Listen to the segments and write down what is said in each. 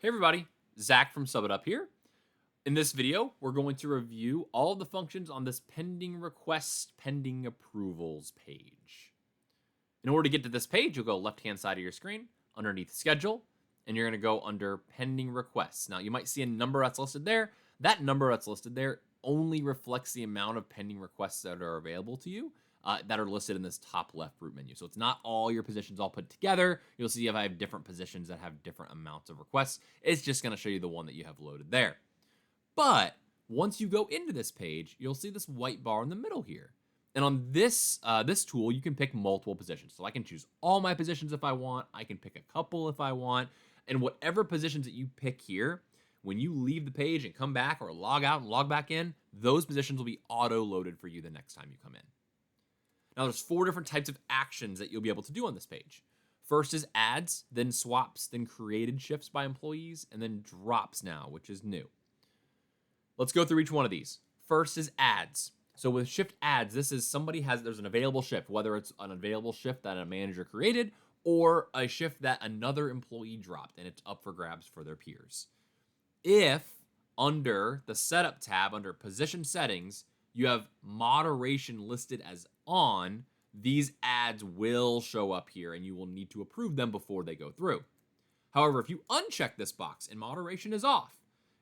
Hey everybody, Zach from Sub It Up here. In this video, we're going to review all of the functions on this pending requests, pending approvals page. In order to get to this page, you'll go left-hand side of your screen, underneath schedule, and you're going to go under pending requests. Now, you might see a number that's listed there. That number that's listed there only reflects the amount of pending requests that are available to you that are listed in this top left root menu. So it's not all your positions all put together. You'll see if I have different positions that have different amounts of requests. It's just going to show you the one that you have loaded there. But once you go into this page, you'll see this white bar in the middle here. And on this tool, you can pick multiple positions. So I can choose all my positions if I want. I can pick a couple if I want. And whatever positions that you pick here, when you leave the page and come back or log out and log back in, those positions will be auto-loaded for you the next time you come in. Now, there's 4 different types of actions that you'll be able to do on this page. First is adds, then swaps, then created shifts by employees, and then drops now, which is new. Let's go through each one of these. First is adds. So with shift adds, this is there's an available shift, whether it's an available shift that a manager created or a shift that another employee dropped, and it's up for grabs for their peers. If under the setup tab, under position settings, you have moderation listed as on, these adds will show up here and you will need to approve them before they go through. However, if you uncheck this box and moderation is off,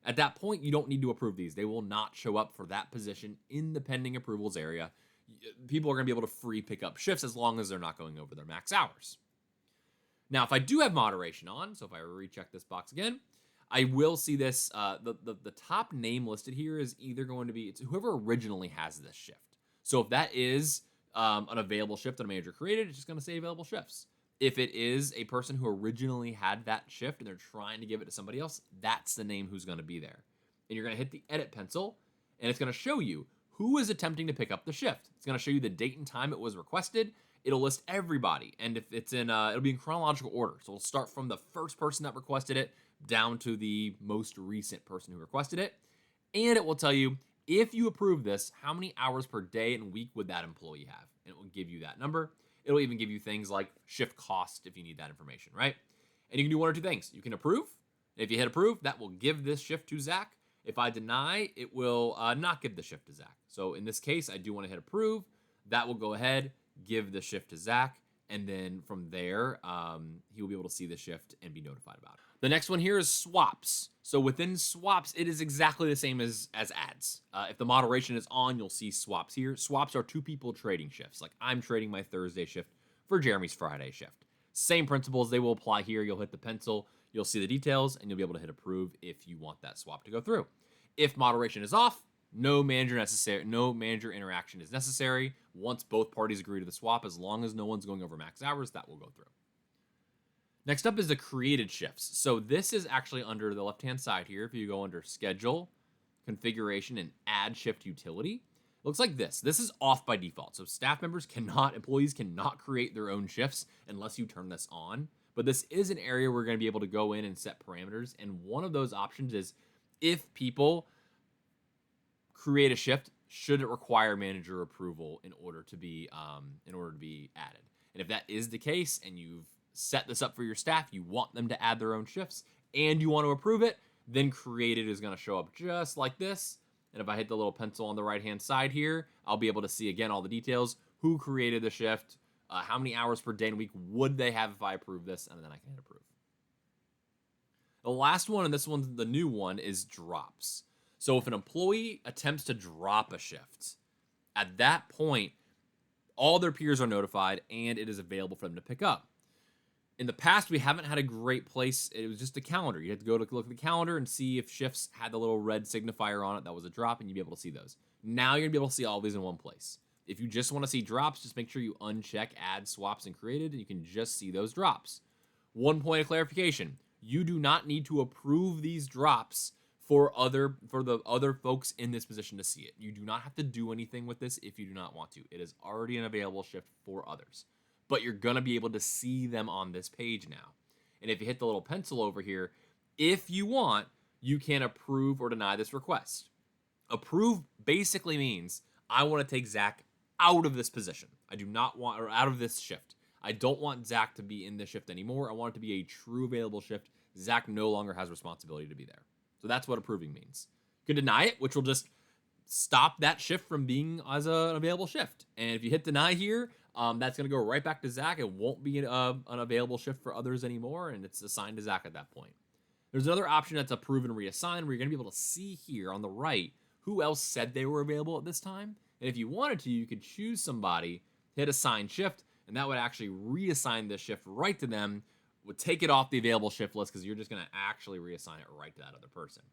at that point, you don't need to approve these. They will not show up for that position in the pending approvals area. People are going to be able to free pick up shifts as long as they're not going over their max hours. Now, if I do have moderation on, so if I recheck this box again, I will see this, the top name listed here is either going to be, it's whoever originally has this shift. So if that is an available shift that a manager created, it's just going to say available shifts. If it is a person who originally had that shift and they're trying to give it to somebody else, that's the name who's going to be there. And you're going to hit the edit pencil, and it's going to show you who is attempting to pick up the shift. It's going to show you the date and time it was requested. It'll list everybody, and if it's in, it'll be in chronological order. So it'll start from the first person that requested it down to the most recent person who requested it. And it will tell you, if you approve this, how many hours per day and week would that employee have? And it will give you that number. It'll even give you things like shift cost if you need that information, right? And you can do one or two things. You can approve. If you hit approve, that will give this shift to Zach. If I deny, it will not give the shift to Zach. So in this case, I do want to hit approve. That will go ahead, give the shift to Zach. And then from there, he will be able to see the shift and be notified about it. The next one here is swaps. So within swaps, it is exactly the same as adds. If the moderation is on, you'll see swaps here. Swaps are 2 people trading shifts. Like I'm trading my Thursday shift for Jeremy's Friday shift. Same principles, they will apply here. You'll hit the pencil, you'll see the details, and you'll be able to hit approve if you want that swap to go through. If moderation is off, no manager interaction is necessary. Once both parties agree to the swap, as long as no one's going over max hours, that will go through. Next up is the created shifts. So this is actually under the left-hand side here. If you go under schedule, configuration, and add shift utility, it looks like this. This is off by default. So employees cannot create their own shifts unless you turn this on. But this is an area we're going to be able to go in and set parameters. And one of those options is if people create a shift, should it require manager approval in order to be added? And if that is the case, and you've set this up for your staff, you want them to add their own shifts, and you want to approve it, then created is going to show up just like this. And if I hit the little pencil on the right-hand side here, I'll be able to see again all the details: who created the shift, how many hours per day and week would they have if I approve this, and then I can hit approve. The last one, and this one's the new one, is drops. So if an employee attempts to drop a shift, at that point, all their peers are notified and it is available for them to pick up. In the past, we haven't had a great place. It was just a calendar. You had to go to look at the calendar and see if shifts had the little red signifier on it that was a drop, and you'd be able to see those. Now you're going to be able to see all these in one place. If you just want to see drops, just make sure you uncheck add, swaps, and created, and you can just see those drops. One point of clarification: you do not need to approve these drops for the other folks in this position to see it. You do not have to do anything with this if you do not want to. It is already an available shift for others. But you're going to be able to see them on this page now. And if you hit the little pencil over here, if you want, you can approve or deny this request. Approve basically means I want to take Zach out of this position. I do not want, or out of this shift. I don't want Zach to be in this shift anymore. I want it to be a true available shift. Zach no longer has responsibility to be there. So that's what approving means. You can deny it, which will just stop that shift from being as an available shift. And if you hit deny here, that's going to go right back to Zach. It won't be an available shift for others anymore, and it's assigned to Zach at that point. There's another option that's approve and reassign, where you're going to be able to see here on the right who else said they were available at this time. And if you wanted to, you could choose somebody, hit assign shift, and that would actually reassign this shift right to them, would take it off the available shift list because you're just going to actually reassign it right to that other person.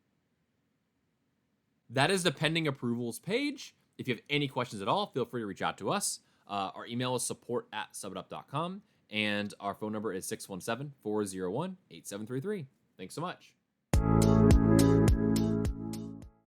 That is the pending approvals page. If you have any questions at all, feel free to reach out to us. Our email is support@subbitup.com, and our phone number is 617-401-8733. Thanks so much.